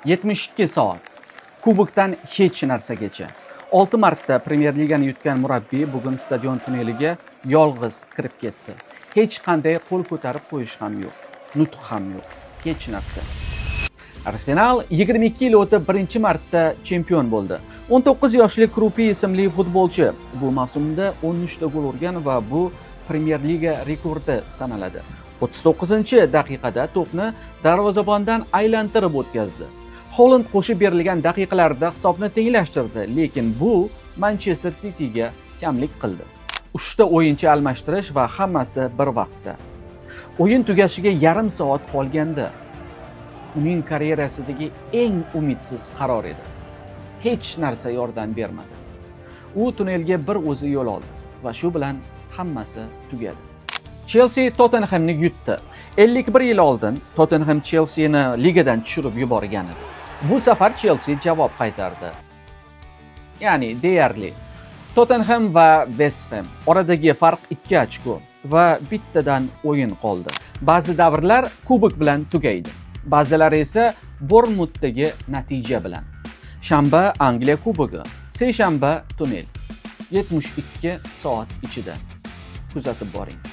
72 soat. Kubokdan hech narsagacha. 6 marta Premyer Ligani yutgan murabbiy bugun stadion tunneliga yolg'iz kirib ketdi. Hech qanday qo'l ko'tarib qo'yish ham yo'q, nutq ham yo'q, hech narsa. Arsenal 22 yil o'tib birinchi marta chempion bo'ldi. 19 yoshli Krupi ismli futbolchi bu mavsumda 13 ta gol urgan va bu Premyer Liga rekordi sanaladi. 39-daqiqada to'pni darvozabondan aylantirib o'tkazdi. Holland qo'shib berilgan daqiqalarda hisobni tenglashtirdi, lekin bu Manchester Cityga kamlik qildi. 3 ta o'yinchi almashtirish va hammasi bir vaqtda. O'yin tugashiga yarim soat qolganda uning karyerasidagi eng umidsiz qaror edi. Hech narsa yordam bermadi. U tunnelga bir o'zi yo'l oldi va shu bilan hammasi tugadi. Chelsea Tottenhamni yutdi. 51 yil oldin Tottenham Chelsea'ni ligadan tushirib yuborgan edi. Bu safar Chelsea javob qaytardi. Ya'ni deyarli. Tottenham va West Ham oradagi farq 2 ochko va bittadan o'yin qoldi. Ba'zi davrlar kubok bilan tugaydi. Ba'zilari esa Bournemouth'dagi natija bilan. Shanba Angliya kubogi, seshanba tunnel. 72 soat ichida. Kuzatib boring.